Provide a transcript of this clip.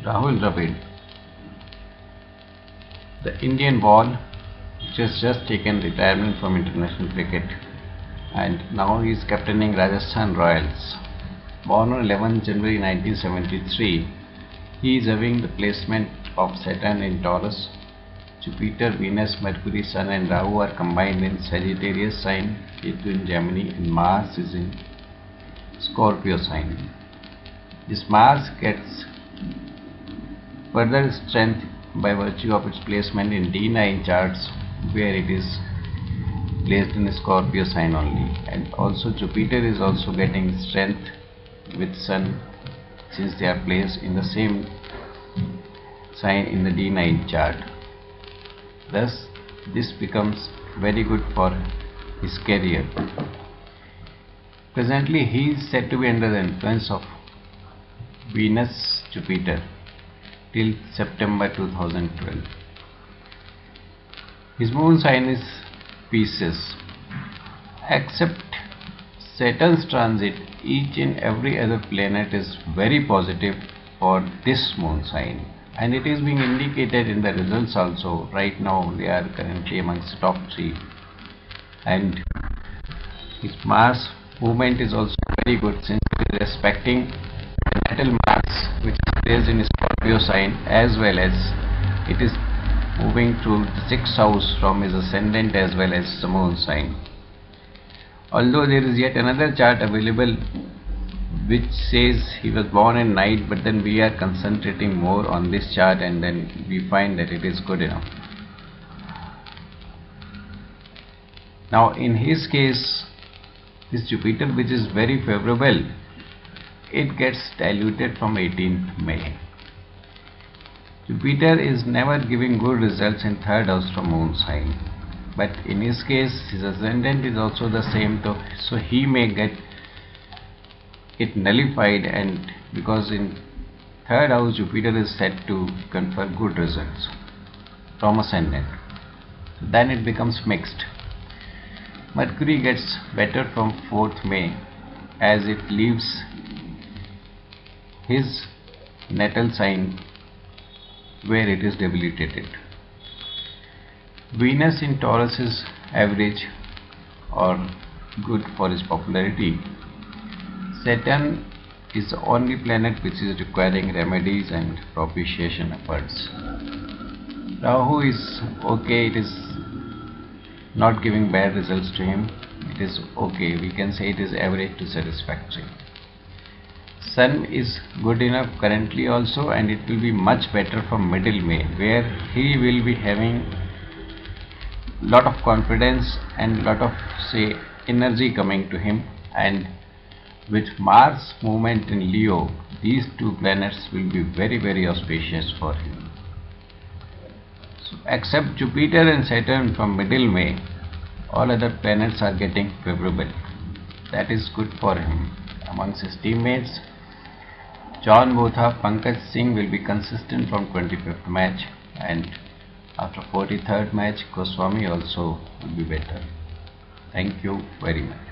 Rahul Dravid, the Indian born which has just taken retirement from international cricket and now he is captaining Rajasthan Royals. Born on 11 January 1973, he is having the placement of Saturn in Taurus. Jupiter, Venus, Mercury, Sun and Rahu are combined in Sagittarius sign, Ketu in Gemini, and Mars is in Scorpio sign. This Mars gets further strength by virtue of its placement in D9 charts where it is placed in Scorpio sign only, and also Jupiter is also getting strength with Sun since they are placed in the same sign in the D9 chart. Thus this becomes very good for his career. Presently he is said to be under the influence of Venus Jupiter till September 2012. His moon sign is Pisces. Except Saturn's transit, each and every other planet is very positive for this moon sign, and it is being indicated in the results also. Right now they are currently amongst the top 3, and his Mars movement is also very good since it is respecting the natal Mars which is placed in Scorpio sign, as well as it is moving through the 6th house from his ascendant as well as the moon sign. Although there is yet another chart available which says he was born in night, but then we are concentrating more on this chart and then we find that it is good enough. Now in his case, this Jupiter which is very favorable, it gets diluted from 18th May. Jupiter is never giving good results in 3rd house from moon sign, but in his case his ascendant is also the same, so he may get it nullified, and because in 3rd house Jupiter is said to confer good results from ascendant, then it becomes mixed. Mercury gets better from 4th May as it leaves his natal sign where it is debilitated. Venus in Taurus is average or good for his popularity. Saturn is the only planet which is requiring remedies and propitiation efforts. Rahu is okay, it is not giving bad results to him, it is okay, we can say it is average to satisfactory. Sun is good enough currently also, and it will be much better from middle May where he will be having lot of confidence and lot of energy coming to him, and with Mars movement in Leo, these two planets will be very auspicious for him. So except Jupiter and Saturn from middle May, all other planets are getting favorable. That is good for him. Amongst his teammates, John Botha, Pankaj Singh will be consistent from 25th match, and after 43rd match Goswami also will be better. Thank you very much.